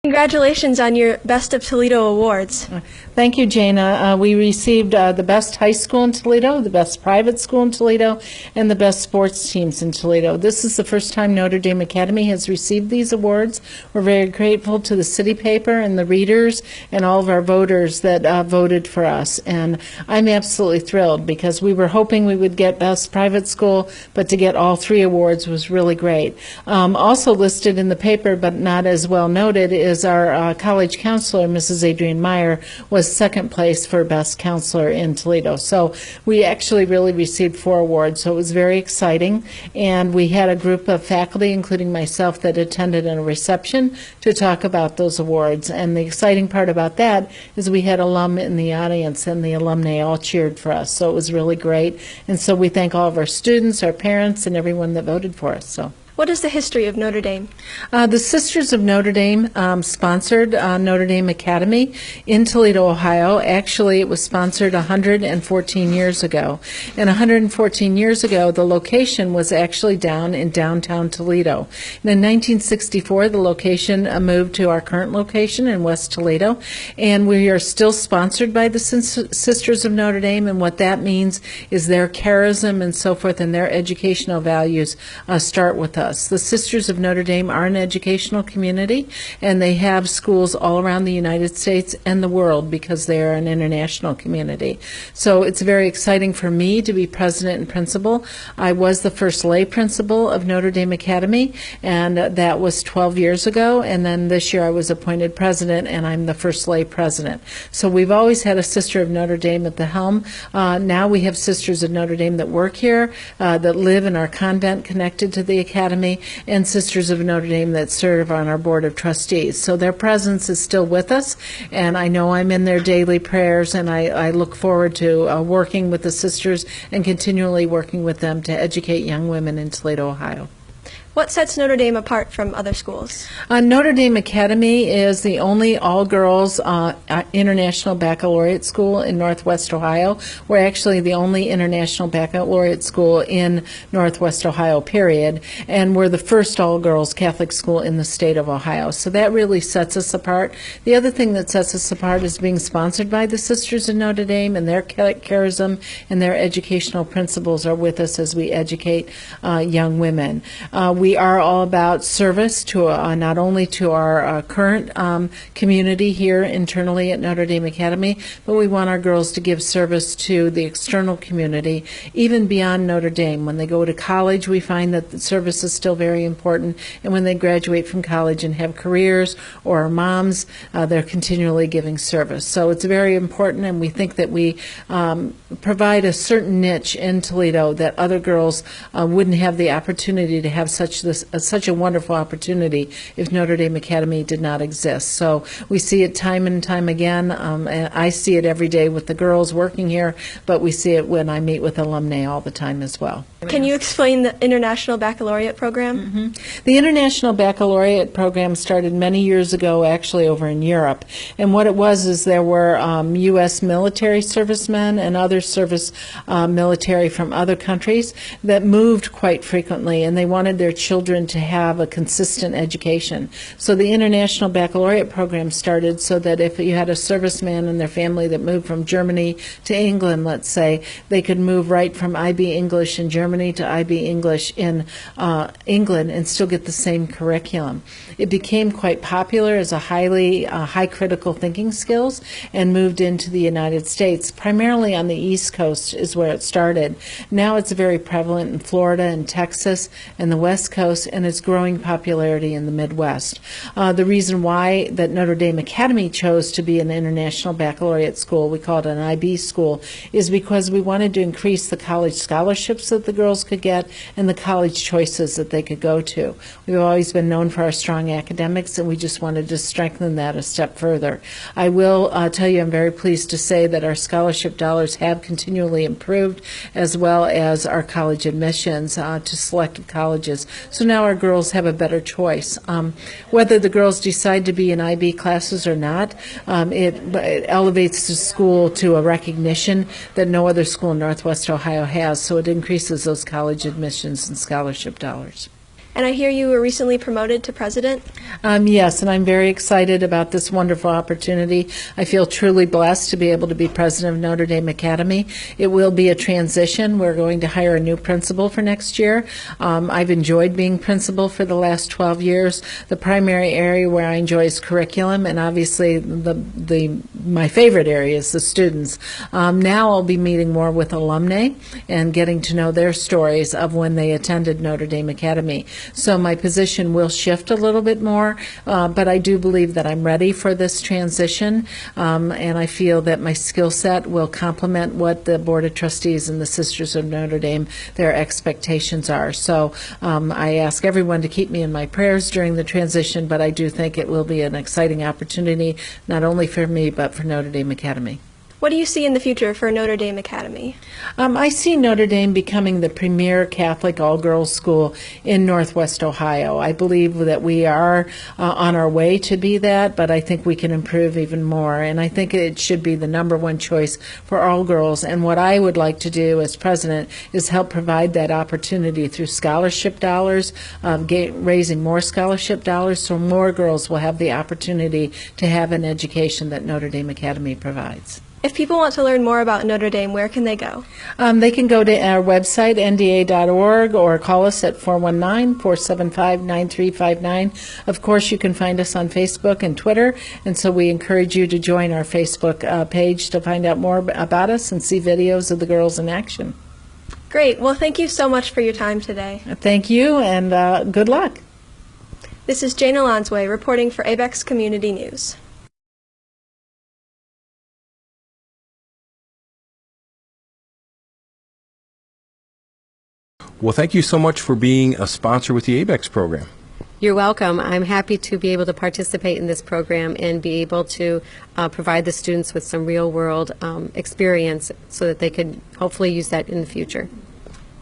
Congratulations on your Best of Toledo awards. Thank you, Jana. We received the best high school in Toledo, the best private school in Toledo, and the best sports teams in Toledo. This is the first time Notre Dame Academy has received these awards. We're very grateful to the city paper and the readers and all of our voters that voted for us. And I'm absolutely thrilled because we were hoping we would get best private school, but to get all three awards was really great. Also listed in the paper, but not as well noted, is our college counselor, Mrs. Adrienne Meyer, was second place for best counselor in Toledo. So we actually really received 4 awards, so it was very exciting. And we had a group of faculty, including myself, that attended a reception to talk about those awards. And the exciting part about that is we had alum in the audience, and the alumni all cheered for us. So it was really great. And so we thank all of our students, our parents, and everyone that voted for us. So. What is the history of Notre Dame? The Sisters of Notre Dame sponsored Notre Dame Academy in Toledo, Ohio. Actually, it was sponsored 114 years ago. And 114 years ago, the location was actually down in downtown Toledo. And in 1964, the location moved to our current location in West Toledo. And we are still sponsored by the Sisters of Notre Dame. And what that means is their charism and so forth and their educational values start with us. The Sisters of Notre Dame are an educational community, and they have schools all around the United States and the world because they are an international community. So it's very exciting for me to be president and principal. I was the first lay principal of Notre Dame Academy, and that was 12 years ago, and then this year I was appointed president, and I'm the first lay president. So we've always had a Sister of Notre Dame at the helm. Now we have Sisters of Notre Dame that work here, that live in our convent connected to the academy, and Sisters of Notre Dame that serve on our board of trustees. So their presence is still with us, and I know I'm in their daily prayers, and I look forward to working with the sisters and continually working with them to educate young women in Toledo, Ohio. What sets Notre Dame apart from other schools? Notre Dame Academy is the only all-girls international baccalaureate school in Northwest Ohio. We're actually the only international baccalaureate school in Northwest Ohio, period. And we're the first all-girls Catholic school in the state of Ohio. So that really sets us apart. The other thing that sets us apart is being sponsored by the Sisters of Notre Dame, and their charism and their educational principles are with us as we educate young women. We are all about service to not only to our current community here internally at Notre Dame Academy, but we want our girls to give service to the external community, even beyond Notre Dame. When they go to college, we find that the service is still very important, and when they graduate from college and have careers or are moms, they're continually giving service. So it's very important, and we think that we provide a certain niche in Toledo that other girls wouldn't have the opportunity to have such a wonderful opportunity if Notre Dame Academy did not exist. So we see it time and time again. And I see it every day with the girls working here, but we see it when I meet with alumni all the time as well. Can you explain the International Baccalaureate program? Mm-hmm. The International Baccalaureate program started many years ago, actually over in Europe. And what it was is there were U.S. military servicemen and other service military from other countries that moved quite frequently, and they wanted their children to have a consistent education. So the International Baccalaureate program started so that if you had a serviceman and their family that moved from Germany to England, let's say, they could move right from IB English in Germany to IB English in England and still get the same curriculum. It became quite popular as a high critical thinking skills and moved into the United States. Primarily on the East Coast is where it started. Now it's very prevalent in Florida and Texas and the West Coast, and its growing popularity in the Midwest. The reason why that Notre Dame Academy chose to be an international baccalaureate school, we call it an IB school, is because we wanted to increase the college scholarships that the girls could get and the college choices that they could go to. We've always been known for our strong academics, and we just wanted to strengthen that a step further. I will tell you I'm very pleased to say that our scholarship dollars have continually improved, as well as our college admissions to selected colleges. So now our girls have a better choice. Whether the girls decide to be in IB classes or not, it elevates the school to a recognition that no other school in Northwest Ohio has, so it increases those college admissions and scholarship dollars. And I hear you were recently promoted to president. Yes, and I'm very excited about this wonderful opportunity. I feel truly blessed to be able to be president of Notre Dame Academy. It will be a transition. We're going to hire a new principal for next year. I've enjoyed being principal for the last 12 years. The primary area where I enjoy is curriculum, and obviously my favorite area is the students. Now I'll be meeting more with alumni and getting to know their stories of when they attended Notre Dame Academy. So my position will shift a little bit more, but I do believe that I'm ready for this transition, and I feel that my skill set will complement what the Board of Trustees and the Sisters of Notre Dame, their expectations are. So I ask everyone to keep me in my prayers during the transition, but I do think it will be an exciting opportunity, not only for me, but for Notre Dame Academy. What do you see in the future for Notre Dame Academy? I see Notre Dame becoming the premier Catholic all-girls school in Northwest Ohio. I believe that we are on our way to be that, but I think we can improve even more. And I think it should be the #1 choice for all girls. And what I would like to do as president is help provide that opportunity through scholarship dollars, raising more scholarship dollars so more girls will have the opportunity to have an education that Notre Dame Academy provides. If people want to learn more about Notre Dame, where can they go? They can go to our website, nda.org, or call us at 419-475-9359. Of course, you can find us on Facebook and Twitter, and so we encourage you to join our Facebook page to find out more about us and see videos of the girls in action. Great. Well, thank you so much for your time today. Thank you, and good luck. This is Jana Lonsway reporting for ABEX Community News. Well, thank you so much for being a sponsor with the ABEX program. You're welcome. I'm happy to be able to participate in this program and be able to provide the students with some real-world experience so that they could hopefully use that in the future.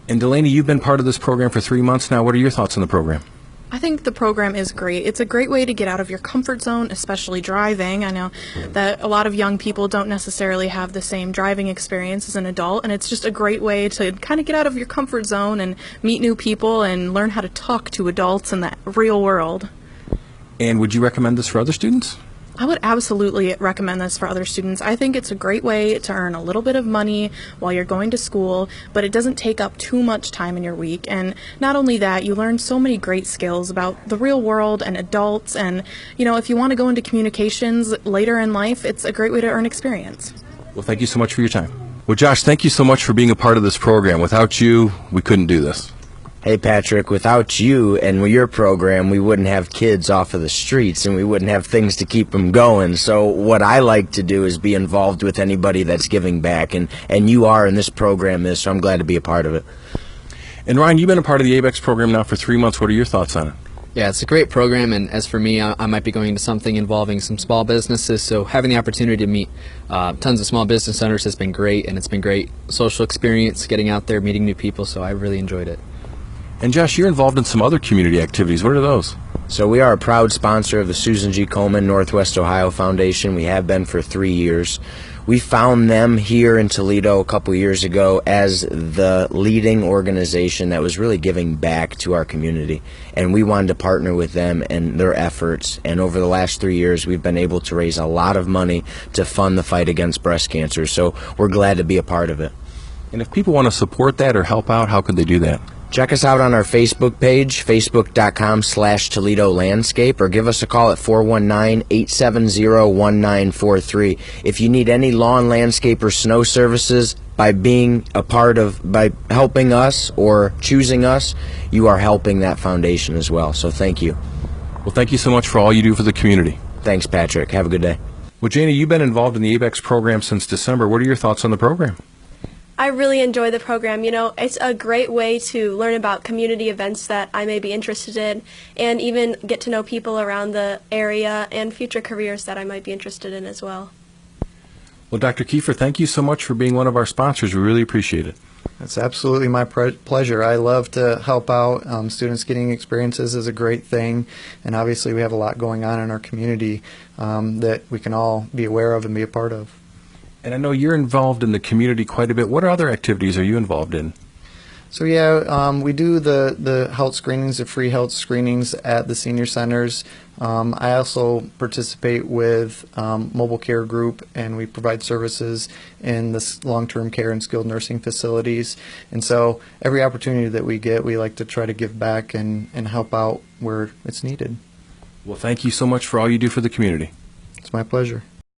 And Delaney, you've been part of this program for 3 months now. What are your thoughts on the program? I think the program is great. It's a great way to get out of your comfort zone, especially driving. I know that a lot of young people don't necessarily have the same driving experience as an adult, and it's just a great way to kind of get out of your comfort zone and meet new people and learn how to talk to adults in the real world. And would you recommend this for other students? I would absolutely recommend this for other students. I think it's a great way to earn a little bit of money while you're going to school, but it doesn't take up too much time in your week. And not only that, you learn so many great skills about the real world and adults. And, you know, if you want to go into communications later in life, it's a great way to earn experience. Well, thank you so much for your time. Well, Josh, thank you so much for being a part of this program. Without you, we couldn't do this. Hey, Patrick, without you and your program, we wouldn't have kids off of the streets and we wouldn't have things to keep them going. So what I like to do is be involved with anybody that's giving back, and you are, and this program is, so I'm glad to be a part of it. And Ryan, you've been a part of the ABEX program now for 3 months. What are your thoughts on it? Yeah, it's a great program, and as for me, I might be going into something involving some small businesses, so having the opportunity to meet tons of small business owners has been great, and it's been great social experience, getting out there, meeting new people, so I really enjoyed it. And Josh, you're involved in some other community activities. What are those? So we are a proud sponsor of the Susan G. Komen Northwest Ohio Foundation. We have been for 3 years. We found them here in Toledo a couple years ago as the leading organization that was really giving back to our community. And we wanted to partner with them and their efforts. And over the last 3 years, we've been able to raise a lot of money to fund the fight against breast cancer. So we're glad to be a part of it. And if people want to support that or help out, how could they do that? Check us out on our Facebook page, facebook.com/Toledo Landscape, or give us a call at 419-870-1943. If you need any lawn, landscape, or snow services, by helping us or choosing us, you are helping that foundation as well. So thank you. Well, thank you so much for all you do for the community. Thanks, Patrick. Have a good day. Well, Janie, you've been involved in the ABEX program since December. What are your thoughts on the program? I really enjoy the program. You know, it's a great way to learn about community events that I may be interested in, and even get to know people around the area and future careers that I might be interested in as well. Well, Dr. Kiefer, thank you so much for being one of our sponsors. We really appreciate it. It's absolutely my pleasure. I love to help out. Students getting experiences is a great thing, and obviously we have a lot going on in our community that we can all be aware of and be a part of. And I know you're involved in the community quite a bit. What other activities are you involved in? So yeah, we do the health screenings, the free health screenings at the senior centers. I also participate with Mobile Care Group, and we provide services in this long-term care and skilled nursing facilities. And so every opportunity that we get, we like to try to give back and help out where it's needed. Well, thank you so much for all you do for the community. It's my pleasure.